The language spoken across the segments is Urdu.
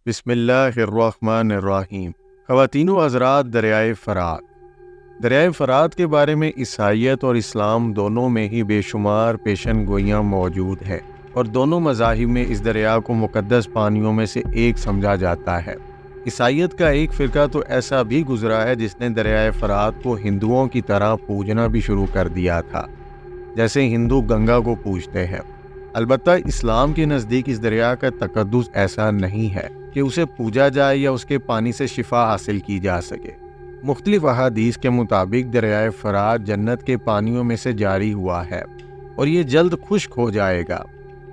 بسم اللہ الرحمن الرحیم۔ خواتین و حضرات، دریائے فرات کے بارے میں عیسائیت اور اسلام دونوں میں ہی بے شمار پیشن گوئیاں موجود ہیں، اور دونوں مذاہب میں اس دریا کو مقدس پانیوں میں سے ایک سمجھا جاتا ہے۔ عیسائیت کا ایک فرقہ تو ایسا بھی گزرا ہے جس نے دریائے فرات کو ہندوؤں کی طرح پوجنا بھی شروع کر دیا تھا، جیسے ہندو گنگا کو پوجتے ہیں۔ البتہ اسلام کے نزدیک اس دریا کا تقدس ایسا نہیں ہے کہ اسے پوجا جائے یا اس کے پانی سے شفا حاصل کی جا سکے۔ مختلف احادیث کے مطابق دریائے فرات جنت کے پانیوں میں سے جاری ہوا ہے اور یہ جلد خشک ہو جائے گا۔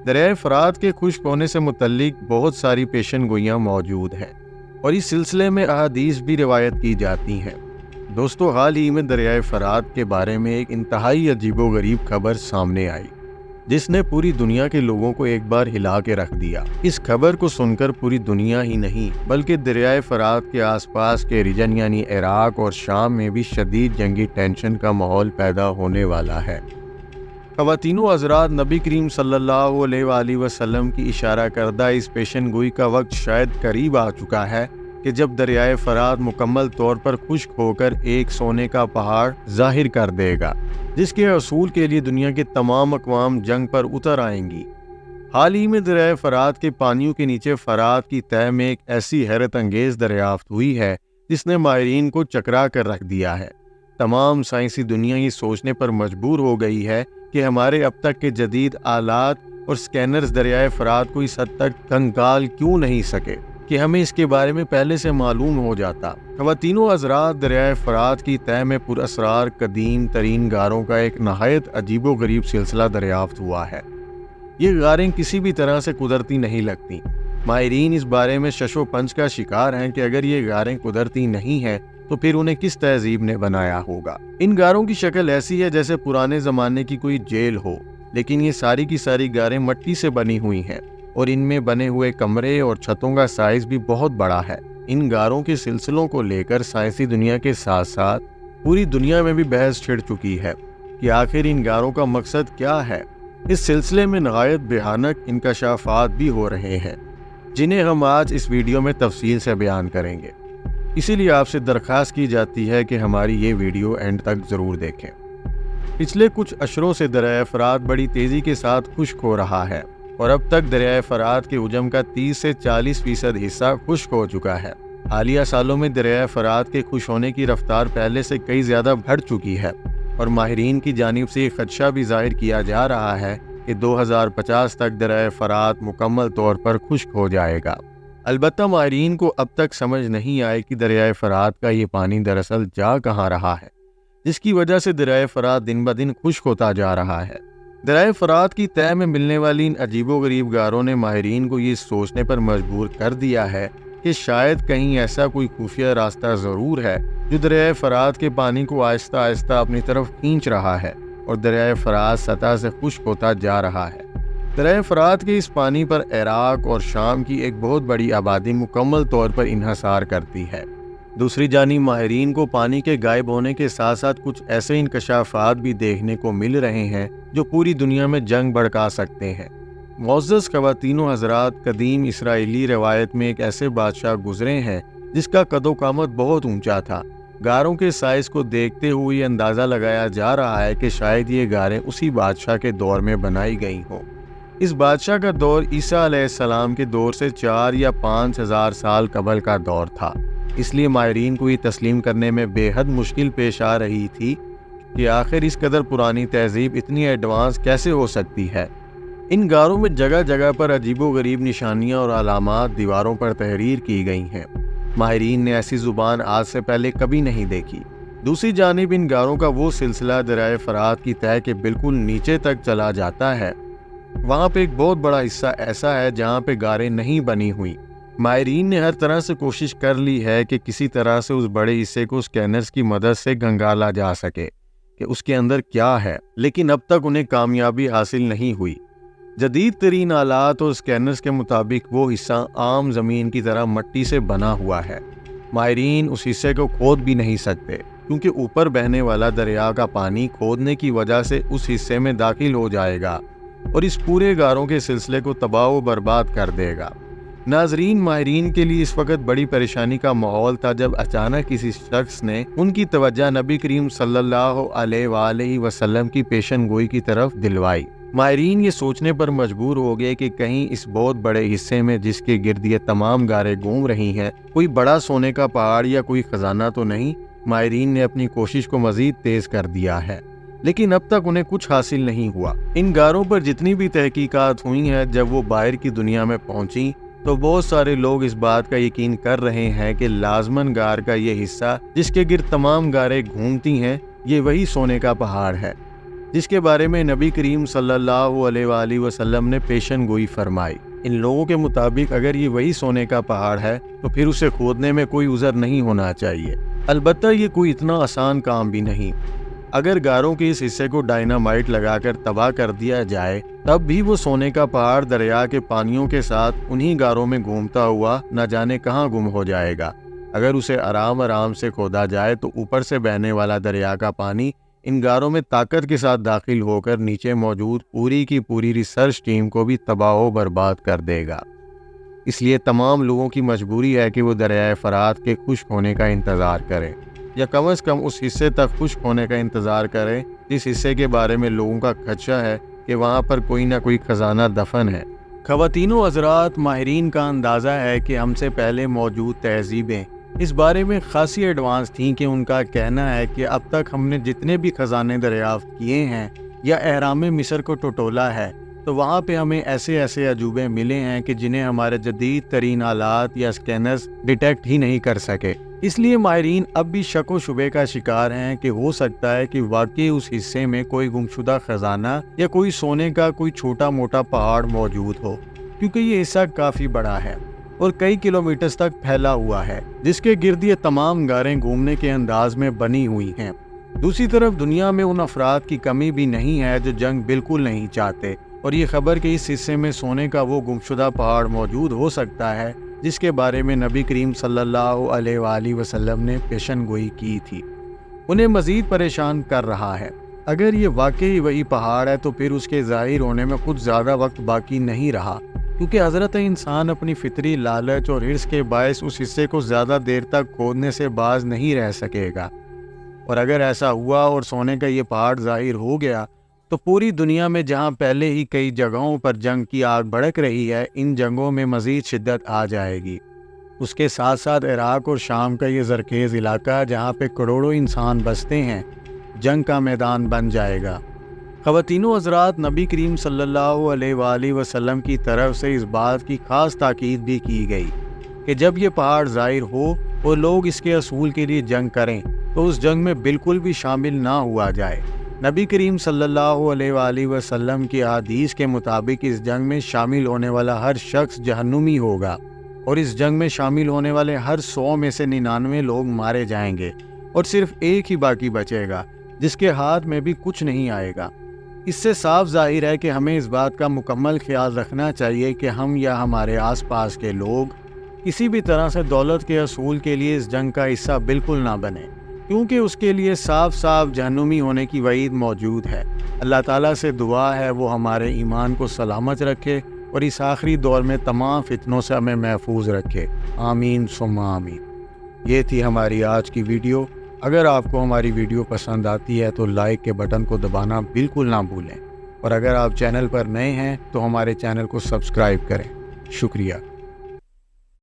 دریائے فرات کے خشک ہونے سے متعلق بہت ساری پیشن گوئیاں موجود ہیں اور اس سلسلے میں احادیث بھی روایت کی جاتی ہیں۔ دوستو، حال ہی میں دریائے فرات کے بارے میں ایک انتہائی عجیب و غریب خبر سامنے آئی جس نے پوری دنیا کے لوگوں کو ایک بار ہلا کے رکھ دیا۔ اس خبر کو سن کر پوری دنیا ہی نہیں بلکہ دریائے فرات کے آس پاس کے ریجن یعنی عراق اور شام میں بھی شدید جنگی ٹینشن کا ماحول پیدا ہونے والا ہے۔ خواتین و حضرات، نبی کریم صلی اللہ علیہ وآلہ وسلم کی اشارہ کردہ اس پیشن گوئی کا وقت شاید قریب آ چکا ہے کہ جب دریائے فرات مکمل طور پر خشک ہو کر ایک سونے کا پہاڑ ظاہر کر دے گا، جس کے حصول کے لیے دنیا کے تمام اقوام جنگ پر اتر آئیں گی۔ حال ہی میں دریائے فرات کے پانیوں کے نیچے فرات کی تہہ میں ایک ایسی حیرت انگیز دریافت ہوئی ہے جس نے ماہرین کو چکرا کر رکھ دیا ہے۔ تمام سائنسی دنیا یہ سوچنے پر مجبور ہو گئی ہے کہ ہمارے اب تک کے جدید آلات اور سکینرز دریائے فرات کو اس حد تک کنکال کیوں نہیں سکے کہ ہمیں اس کے بارے میں پہلے سے معلوم ہو جاتا۔ خواتین و حضرات، دریائے فرات کی تہہ میں پر اسرار قدیم ترین غاروں کا ایک نہایت عجیب و غریب سلسلہ دریافت ہوا ہے۔ یہ غاریں کسی بھی طرح سے قدرتی نہیں لگتی۔ ماہرین اس بارے میں شش و پنج کا شکار ہیں کہ اگر یہ غاریں قدرتی نہیں ہیں تو پھر انہیں کس تہذیب نے بنایا ہوگا۔ ان غاروں کی شکل ایسی ہے جیسے پرانے زمانے کی کوئی جیل ہو، لیکن یہ ساری کی ساری غاریں مٹی سے بنی ہوئی ہیں اور ان میں بنے ہوئے کمرے اور چھتوں کا سائز بھی بہت بڑا ہے۔ ان غاروں کے سلسلوں کو لے کر سائنسی دنیا کے ساتھ ساتھ پوری دنیا میں بھی بحث چھڑ چکی ہے کہ آخر ان غاروں کا مقصد کیا ہے۔ اس سلسلے میں نہایت بھیانک انکشافات بھی ہو رہے ہیں جنہیں ہم آج اس ویڈیو میں تفصیل سے بیان کریں گے، اسی لیے آپ سے درخواست کی جاتی ہے کہ ہماری یہ ویڈیو اینڈ تک ضرور دیکھیں۔ پچھلے کچھ اشروں سے دریائے فرات بڑی تیزی کے ساتھ خشک ہو رہا ہے اور اب تک دریائے فرات کے حجم کا 30 سے 40% حصہ خشک ہو چکا ہے۔ حالیہ سالوں میں دریائے فرات کے خشک ہونے کی رفتار پہلے سے کئی زیادہ بڑھ چکی ہے اور ماہرین کی جانب سے یہ خدشہ بھی ظاہر کیا جا رہا ہے کہ 2050 تک دریائے فرات مکمل طور پر خشک ہو جائے گا۔ البتہ ماہرین کو اب تک سمجھ نہیں آئے کہ دریائے فرات کا یہ پانی دراصل جا کہاں رہا ہے، جس کی وجہ سے دریائے فرات دن بدن خشک ہوتا جا رہا ہے۔ دریائے فرات کی تہہ میں ملنے والی ان عجیب و غریب غاروں نے ماہرین کو یہ سوچنے پر مجبور کر دیا ہے کہ شاید کہیں ایسا کوئی خفیہ راستہ ضرور ہے جو دریائے فرات کے پانی کو آہستہ آہستہ اپنی طرف کھینچ رہا ہے اور دریائے فرات سطح سے خشک ہوتا جا رہا ہے۔ دریائے فرات کے اس پانی پر عراق اور شام کی ایک بہت بڑی آبادی مکمل طور پر انحصار کرتی ہے۔ دوسری جانب ماہرین کو پانی کے غائب ہونے کے ساتھ ساتھ کچھ ایسے انکشافات بھی دیکھنے کو مل رہے ہیں جو پوری دنیا میں جنگ بھڑکا سکتے ہیں۔ معزز خواتین و حضرات، قدیم اسرائیلی روایت میں ایک ایسے بادشاہ گزرے ہیں جس کا قد و قامت بہت اونچا تھا۔ غاروں کے سائز کو دیکھتے ہوئے یہ اندازہ لگایا جا رہا ہے کہ شاید یہ غاریں اسی بادشاہ کے دور میں بنائی گئی ہوں۔ اس بادشاہ کا دور عیسیٰ علیہ السلام کے دور سے 4 یا 5 ہزار سال قبل کا دور تھا۔ اس لیے ماہرین کو یہ تسلیم کرنے میں بے حد مشکل پیش آ رہی تھی کہ آخر اس قدر پرانی تہذیب اتنی ایڈوانس کیسے ہو سکتی ہے۔ ان غاروں میں جگہ جگہ پر عجیب و غریب نشانیاں اور علامات دیواروں پر تحریر کی گئی ہیں۔ ماہرین نے ایسی زبان آج سے پہلے کبھی نہیں دیکھی۔ دوسری جانب ان غاروں کا وہ سلسلہ دریائے فرات کی تہہ کے بالکل نیچے تک چلا جاتا ہے۔ وہاں پہ ایک بہت بڑا حصہ ایسا ہے جہاں پہ غاریں نہیں بنی ہوئی۔ ماہرین نے ہر طرح سے کوشش کر لی ہے کہ کسی طرح سے اس بڑے حصے کو سکینرز کی مدد سے گنگالا جا سکے کہ اس کے اندر کیا ہے، لیکن اب تک انہیں کامیابی حاصل نہیں ہوئی۔ جدید ترین آلات اور سکینرز کے مطابق وہ حصہ عام زمین کی طرح مٹی سے بنا ہوا ہے۔ ماہرین اس حصے کو کھود بھی نہیں سکتے کیونکہ اوپر بہنے والا دریا کا پانی کھودنے کی وجہ سے اس حصے میں داخل ہو جائے گا اور اس پورے غاروں کے سلسلے کو تباہ و برباد کر دے گا۔ ناظرین، ماہرین کے لیے اس وقت بڑی پریشانی کا ماحول تھا جب اچانک کسی شخص نے ان کی توجہ نبی کریم صلی اللہ علیہ وآلہ وسلم کی پیشن گوئی کی طرف دلوائی۔ ماہرین یہ سوچنے پر مجبور ہو گئے کہ کہیں اس بہت بڑے حصے میں جس کے گرد یہ تمام غاریں گھوم رہی ہیں کوئی بڑا سونے کا پہاڑ یا کوئی خزانہ تو نہیں۔ ماہرین نے اپنی کوشش کو مزید تیز کر دیا ہے، لیکن اب تک انہیں کچھ حاصل نہیں ہوا۔ ان غاروں پر جتنی بھی تحقیقات ہوئی ہیں، جب وہ باہر کی دنیا میں پہنچی تو بہت سارے لوگ اس بات کا یقین کر رہے ہیں کہ لازماً غار کا یہ حصہ جس کے گرد تمام غاریں گھومتی ہیں یہ وہی سونے کا پہاڑ ہے جس کے بارے میں نبی کریم صلی اللہ علیہ وآلہ وسلم نے پیشن گوئی فرمائی۔ ان لوگوں کے مطابق اگر یہ وہی سونے کا پہاڑ ہے تو پھر اسے کھودنے میں کوئی عذر نہیں ہونا چاہیے۔ البتہ یہ کوئی اتنا آسان کام بھی نہیں۔ اگر غاروں کے اس حصے کو ڈائنامائٹ لگا کر تباہ کر دیا جائے تب بھی وہ سونے کا پہاڑ دریا کے پانیوں کے ساتھ انہی غاروں میں گھومتا ہوا نہ جانے کہاں گم ہو جائے گا۔ اگر اسے آرام سے کھودا جائے تو اوپر سے بہنے والا دریا کا پانی ان غاروں میں طاقت کے ساتھ داخل ہو کر نیچے موجود پوری کی پوری ریسرچ ٹیم کو بھی تباہ و برباد کر دے گا۔ اس لیے تمام لوگوں کی مجبوری ہے کہ وہ دریائے فرات کے خشک ہونے کا انتظار کریں، یا کم از کم اس حصے تک خشک ہونے کا انتظار کریں جس حصے کے بارے میں لوگوں کا خدشہ ہے کہ وہاں پر کوئی نہ کوئی خزانہ دفن ہے۔ خواتین و حضرات، ماہرین کا اندازہ ہے کہ ہم سے پہلے موجود تہذیبیں اس بارے میں خاصی ایڈوانس تھیں کہ ان کا کہنا ہے کہ اب تک ہم نے جتنے بھی خزانے دریافت کیے ہیں یا اہرام مصر کو ٹٹولا ہے تو وہاں پہ ہمیں ایسے عجوبے ملے ہیں کہ جنہیں ہمارے جدید ترین آلات یا اسکینرز ڈیٹیکٹ ہی نہیں کر سکے۔ اس لیے ماہرین اب بھی شک و شبے کا شکار ہیں کہ ہو سکتا ہے کہ واقعی اس حصے میں کوئی گمشدہ خزانہ یا کوئی سونے کا کوئی چھوٹا موٹا پہاڑ موجود ہو، کیونکہ یہ حصہ کافی بڑا ہے اور کئی کلومیٹرز تک پھیلا ہوا ہے جس کے گرد یہ تمام غاریں گھومنے کے انداز میں بنی ہوئی ہیں۔ دوسری طرف دنیا میں ان افراد کی کمی بھی نہیں ہے جو جنگ بالکل نہیں چاہتے، اور یہ خبر کہ اس حصے میں سونے کا وہ گمشدہ پہاڑ موجود ہو سکتا ہے جس کے بارے میں نبی کریم صلی اللہ علیہ وآلہ وسلم نے پیشن گوئی کی تھی، انہیں مزید پریشان کر رہا ہے۔ اگر یہ واقعی وہی پہاڑ ہے تو پھر اس کے ظاہر ہونے میں کچھ زیادہ وقت باقی نہیں رہا، کیونکہ حضرت انسان اپنی فطری لالچ اور حرص کے باعث اس حصے کو زیادہ دیر تک کھودنے سے باز نہیں رہ سکے گا، اور اگر ایسا ہوا اور سونے کا یہ پہاڑ ظاہر ہو گیا تو پوری دنیا میں جہاں پہلے ہی کئی جگہوں پر جنگ کی آگ بھڑک رہی ہے، ان جنگوں میں مزید شدت آ جائے گی۔ اس کے ساتھ ساتھ عراق اور شام کا یہ زرخیز علاقہ جہاں پہ کروڑوں انسان بستے ہیں جنگ کا میدان بن جائے گا۔ خواتین و حضرات، نبی کریم صلی اللہ علیہ وآلہ وسلم کی طرف سے اس بات کی خاص تاکید بھی کی گئی کہ جب یہ پہاڑ ظاہر ہو اور لوگ اس کے اصول کے لیے جنگ کریں تو اس جنگ میں بالکل بھی شامل نہ ہوا جائے۔ نبی کریم صلی اللہ علیہ وآلہ وسلم کی احادیث کے مطابق اس جنگ میں شامل ہونے والا ہر شخص جہنمی ہوگا، اور اس جنگ میں شامل ہونے والے ہر 100 میں سے 99 لوگ مارے جائیں گے، اور صرف ایک ہی باقی بچے گا جس کے ہاتھ میں بھی کچھ نہیں آئے گا۔ اس سے صاف ظاہر ہے کہ ہمیں اس بات کا مکمل خیال رکھنا چاہیے کہ ہم یا ہمارے آس پاس کے لوگ کسی بھی طرح سے دولت کے اصول کے لیے اس جنگ کا حصہ بالکل نہ بنیں، کیونکہ اس کے لیے صاف جہنمی ہونے کی وعید موجود ہے۔ اللہ تعالیٰ سے دعا ہے وہ ہمارے ایمان کو سلامت رکھے اور اس آخری دور میں تمام فتنوں سے ہمیں محفوظ رکھے، آمین ثم آمین۔ یہ تھی ہماری آج کی ویڈیو۔ اگر آپ کو ہماری ویڈیو پسند آتی ہے تو لائک کے بٹن کو دبانا بالکل نہ بھولیں، اور اگر آپ چینل پر نئے ہیں تو ہمارے چینل کو سبسکرائب کریں۔ شکریہ۔